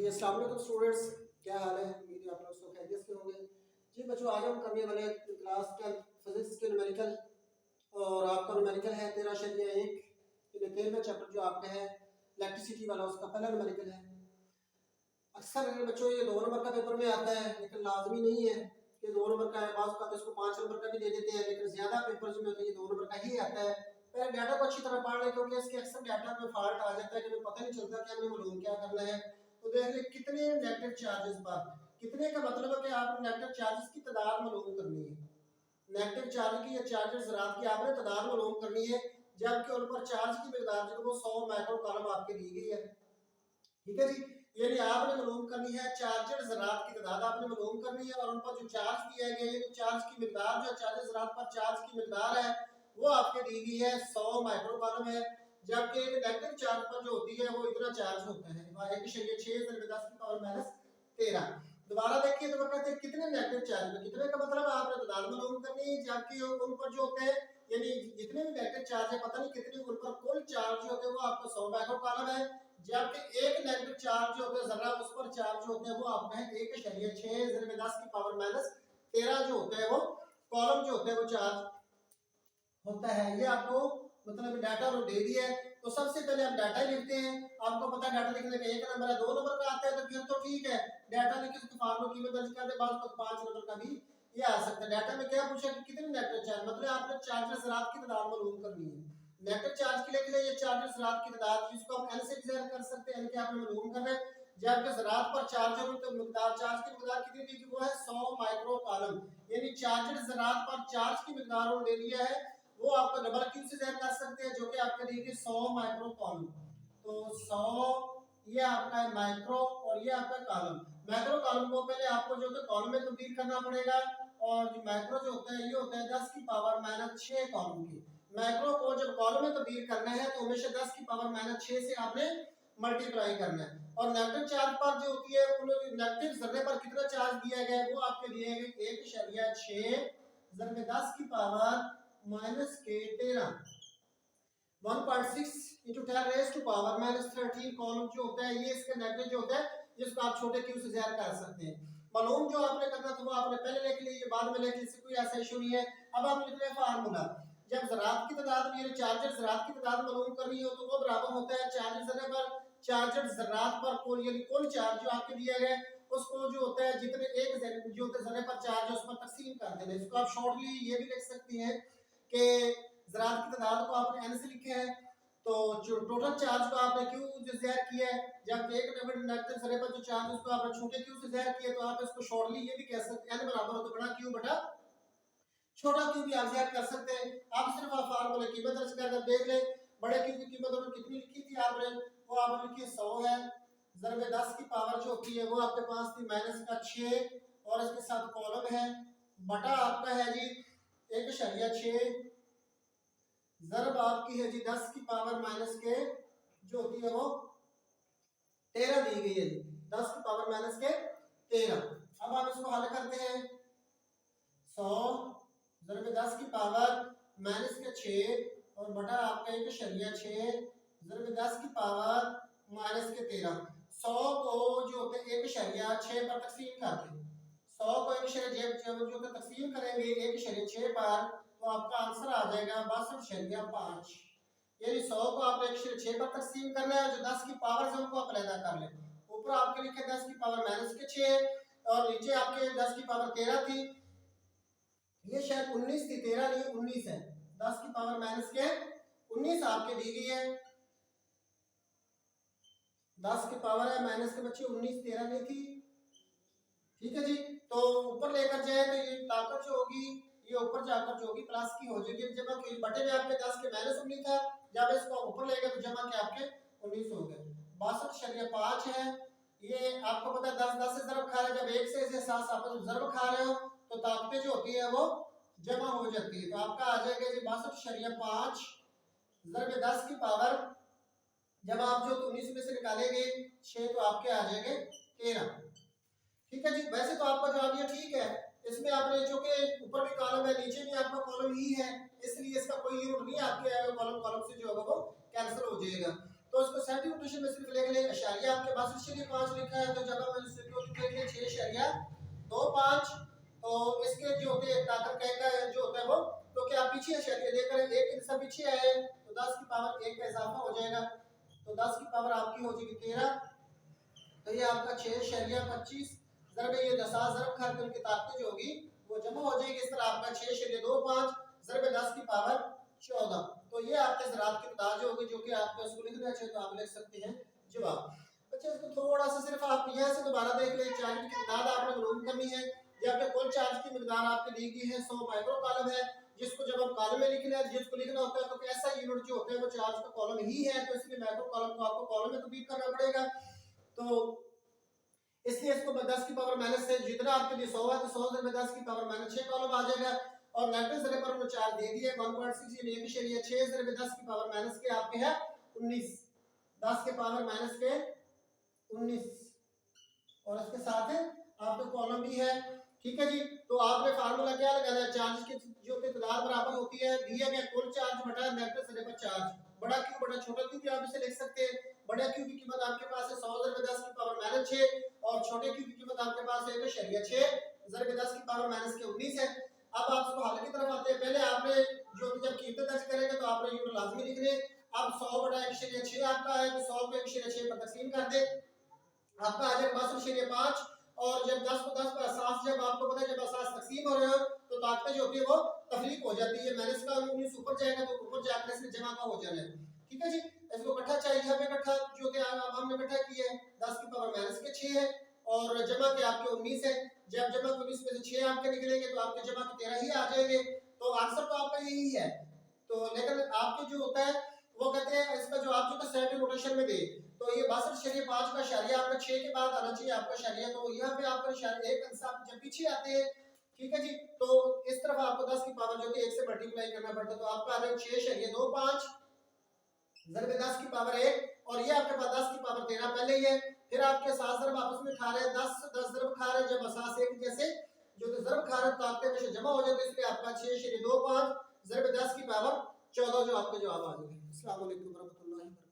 जी अस्सलाम वालेकुम स्टूडेंट्स, क्या हाल है? उम्मीद है आप लोग सब खैरियत से होंगे। जी बच्चों, आज हम करने वाले क्लास 10 फिजिक्स के न्यूमेरिकल और आपका न्यूमेरिकल है 13.1 यानी 13वां चैप्टर जो आपका है इलेक्ट्रिसिटी वाला, उसका पहला न्यूमेरिकल है। अक्सर बच्चों ये 2 नंबर का पेपर में आता है, लेकिन लाजमी नहीं है कि 2 नंबर का है। बाज़ का तो इसको 5 नंबर का भी दे देते हैं, लेकिन ज़्यादा पेपर में होते हैं ये 2 नंबर का ही आता है। पहले डाटा को अच्छी तरह पढ़ लें, क्योंकि इसके अक्सर डाटा में फॉल्ट आ जाता है कि हमें पता नहीं चलता कि हमें मालूम क्या करना है। तो देख ले कितने नेगेटिव चार्जेस पर, कितने का मतलब है कि आपने नेगेटिव चार्जेस की तादाद मालूम करनी है। नेगेटिव चार्ज की या चार्जेस ज़रात की आपने तादाद मालूम करनी है, जबकि उन पर चार्ज की मिकदार जो वो 100 माइक्रो कॉलम आपके दी गई है। ठीक है जी, यानी आपने मालूम करनी है चार्जेड ज़रात की तादाद आपने मालूम करनी है, और उन पर जो चार्ज दिया गया है, यानी चार्ज की मिकदार जो चार्जेड ज़रात पर चार्ज की मिकदार है वो आपके दी गई है 100 माइक्रो कॉलम है। जबकि एक नेगेटिव चार्ज पर जो होती है वो इतना चार्ज होता है 1.6 × 10⁻13। दोबारा देखिए तो कहते हैं कितने नेगेटिव चार्ज में, कितने का मतलब आपने तादाद मालूम करनी है, जबकि उन पर जो होते हैं यानी जितने भी नेगेटिव चार्ज है पता नहीं कितने, उन पर कुल चार्ज जो होते हैं वो आपको 100 माइक्रो कॉलम है। जबकि एक नेगेटिव चार्ज जो होता है जरा उस पर चार्ज जो होते हैं वो आपका है 1.6 × 10⁻13 जो होता है वो कॉलम जो होता है वो चार्ज होता है। ये आपको मतलब डाटा वो दे दिया है। तो सबसे पहले हम डाटा लिखते हैं। आपको पता है डाटा लिखने का एक नंबर है, 2 नंबर का आता है तो फिर तो ठीक है, डाटा लिख के फॉर्मूला कीमत दर्ज कर दे, बाद में 5 नंबर का भी ये आ सकता है। डाटा में क्या पूछा कि कितने नेगेटिव चार्ज, मतलब आपने चार्जेस ज़रात की तादाद मालूम करनी है। नेगेटिव चार्ज के लिए ये चार्जेस ज़रात की तादाद, जिसको हम n से डिवाइड कर सकते हैं, n के आपने मालूम करना है। जबकि ज़रात पर चार्ज हो तो मिकदार, चार्ज की मिकदार कितनी दी, वो है 100 माइक्रो कॉलम, यानी चार्जेस ज़रात पर चार्ज की मिकदार उन्होंने दे दिया है, वो आपको डबल क्यू से ज़ाहिर कर सकते हैं, जो कि आपके देंगे 100 माइक्रो कॉलम। तो 100 ये आपका है माइक्रो और ये आपका कॉलम। माइक्रो कॉलम को पहले आपको जो है कॉलम में तब्दील करना पड़ेगा, और जो माइक्रो जो होता है ये होता है 10 की पावर माइनस 6 कॉलम की। माइक्रो को जब कॉलम में तब्दील करना है तो हमेशा 10 की पावर माइनस 6 से आपने मल्टीप्लाई करना है। और नेगेटिव चार्ज पर जो होती है नेगेटिव जर्रे पर कितना चार्ज दिया गया है वो आपके दिए गए 1.6 ज़रबे 10 की पावर माइनस के 13 1.6 into 10 raise to power minus 13 column जो होता है ये इसका नेगेटिव जो होता है, जिसको आप छोटे क्यू से ज़ाहिर कर सकते हैं। मालूम जो आपने करना था वो आपने पहले लिख लिया, बाद में लिख लिया, कोई ऐसा इशू नहीं है। अब आप लिख लें फार्मूला। जब ज़रात की तादाद यानी चार्जेड ज़रात की तादाद मालूम करनी हो तो वो बराबर होता है चार्जेड ज़रे पर चार्जेड ज़रात पर कुल, यानी कुल चार्ज जो आपके दिया गया है उसको जो होता है जितने एक जो होता है ज़रे पर चार्ज है उस पर तकसीम कर देना। इसको आप शॉर्टली ये भी लिख सकते हैं कि ज़रात की तादाद को आपने n से लिखा है, तो जो टोटल चार्ज को आपने q से ज़ाहिर किया है, जब एक नेगेटिव ज़रे पर जो चार्ज उसको आपने छोटे q से ज़ाहिर किया, तो आप इसको शॉर्टली ये भी कह सकते हैं n बराबर हो तो बड़ा q बटा छोटा q भी आप ज़ाहिर कर सकते हैं। आप सिर्फ आप फार्मूले कीमत दर्ज कर देख ले, बड़े q की कीमत उन्होंने कितनी लिखी थी आपने, वो आपने लिखी 100 है, ज़रबे 10 की पावर जो होती है वो आपके पास थी माइनस का 6 और इसके साथ कॉलम है, बटा आपका है जी 1.6 ज़रब आपकी है जी 10 की पावर माइनस के जो होती है वो 13 दी गई है जी, 10 की पावर माइनस के 13। अब आप इसको हल करते हैं, 100 ज़रब 10 की पावर माइनस के 6 और बटा आपका 1.6 ज़रब 10 की पावर माइनस के 13। 100 को जो होते हैं 1.6 पर तकसीम करते हैं, 100 को 1.6 जो तकसीम करेंगे 1.6 पर तो आपका आंसर आ जाएगा 62.5। यानी 100 को आपने 1.6 पर तकसीम करना है, जो 10 की पावर है उनको आप अलग कर लें। ऊपर आपके लिखे 10 की पावर माइनस के 6 और नीचे आपके 10 की पावर 13 थी, ये शायद 19 थी, 13 नहीं 19 है। 10 की पावर माइनस के 19 आपके दी गई है, 10 की पावर है माइनस के बच्चे 19, 13 नहीं थी। ठीक है जी, तो ऊपर लेकर जाए तो ये ताकत जो होगी ये ऊपर जाकर जो होगी प्लस की हो जाएगी, जमा के बटे में आपके 10 के माइनस 19 था, जब इसको ऊपर ले गए तो जमा के आपके 19 हो गए। 62.5 है। ये आपको पता है 10 10 से ज़रब खा रहे हैं, जब एक से 7 आपस में ज़रब खा रहे हो तो ताकतें जो होती है वो जमा हो जाती है, तो आपका आ जाएगा जी 62.5 ज़रब 10 की पावर, जब आप जो 19 में से निकालेंगे 6 तो आपके आ जाएंगे 13। ठीक है जी, वैसे तो आपका जवाब ये ठीक है, इसमें आपने जो कि ऊपर भी कॉलम है नीचे भी आपका कॉलम ही है, इसलिए इसका कोई यूनिट नहीं आपके आएगा, कॉलम कॉलम से जो होगा वो कैंसिल हो जाएगा। तो इसको सेंटीमीटर में सिर्फ लिख ले इशारिया आपके पास 62.5 लिखा है, तो जब हम इसको लिख ले 6.25, तो इसके जो होते हैं ताकत का जो होता है वो, तो क्या पीछे इशारिया देकर एक हिस्सा पीछे आए तो 10 की पावर 1 का इजाफा हो जाएगा, तो 10 की पावर आपकी हो जाएगी 13, तो ये आपका 6.25 ज़रब ये 10 ज़रब खाते उनकी ताकत जो होगी वो जमा हो जाएगी। इस तरह आपका 6.25 ज़रब 10 की पावर 14, तो ये आपके ज़रात की तादाद जो होगी, जो कि आपको इसको लिखना चाहिए तो आप लिख सकते हैं जवाब। अच्छा, इसको थोड़ा सा सिर्फ आप यहाँ से दोबारा देख लें, चार्ज की तादाद आपने मालूम करनी है। ये आपके कुल चार्ज की मिकदार आपके दी गई है 100 माइक्रो कॉलम है, जिसको जब हम कॉलम में लिखना है, जिसको लिखना होता है तो ऐसा यूनिट जो होता है वो चार्ज का कॉलम ही है, तो इसलिए माइक्रो कॉलम को आपको कॉलम में तब्दील करना पड़ेगा। तो इसलिए इसको 10 की पावर माइनस से जितना आपके लिए 100 है तो 100 में 10 की पावर माइनस 6 कॉलम आ जाएगा, और नेगेटिव ज़रिए पर वो चार्ज दे दिए 1.6 यानी 1.6 ज़रिए में 10 की पावर माइनस के आपके है 19, 10 के पावर माइनस के 19, और इसके साथ आपके कॉलम भी है। ठीक है जी, तो आपने फार्मूला क्या लगाना है, चार्ज की जो तादाद बराबर होती है दिया गया कुल चार्ज बटा नेगेटिव ज़रिए पर चार्ज, बड़ा क्यू बटा छोटा क्यू भी आप इसे लिख सकते हैं। बड़ा क्यू की कीमत आपके पास है 100 ज़रिए 10 की पावर माइनस 6, और छोटे क्यू की कीमत आपके पास है 1.6 ज़रिए 10 की पावर माइनस के 19 है। अब आप इसको हल की तरफ आते हैं, पहले आपने जो जब कीमतें दर्ज करेंगे तो आपने यूनिट लाजमी लिख रहे, अब 100 बटा 1.6 आपका है, तो 100 को 1.6 पर तकसीम कर दे, आपका आ जाएगा 62.5, और जब 10 को 10 पर एहसास, जब आपको पता है जब एहसास तकसीम हो रहे हो तो ताकतें जो होती है वो तफरीक हो जाती है, माइनस का 19 ऊपर जाएगा तो ऊपर जाकर इसमें जमा का हो जाना है। ठीक है जी, इसको इकट्ठा चाहिए, हमें इकट्ठा जो थे अब हमने इकट्ठा किया है 10 की पावर माइनस के 6 है, और जमा के आपके 19 है, जब जमा के 19 में से 6 आपके निकलेंगे तो आपके जमा के 13 ही आ जाएंगे, तो आंसर तो आपका यही है। तो लेकिन आपके जो होता है वो कहते हैं इसका जो आप जो सेमी रोटेशन में दे, तो ये 62.5 का इशारिया आपका 6 के बाद आना चाहिए आपका इशारिया, तो यहाँ पे आपका इशारिया एक इंसान जब पीछे आते हैं, ठीक है जी, तो इस तरफ आपको 10 की पावर जो कि 1 से मल्टीप्लाई करना पड़ता है, तो आपका आ जाएगा 6.25 ज़रब 10 की पावर 1, और ये आपके पास 10 की पावर 13 पहले ही है, फिर आपके साथ ज़रब आपस में खा रहे हैं 10 ज़रब खा रहे हैं, जब असास एक जैसे जो तो ज़रब खा रहे हैं तो आपके में जमा हो जाते हैं, इसलिए आपका 6.25 ज़रब 10 की पावर 14 जो आपका जवाब आ जाएगा। अस्सलाम वालेकुम रहमतुल्लाहि व बरकातहू।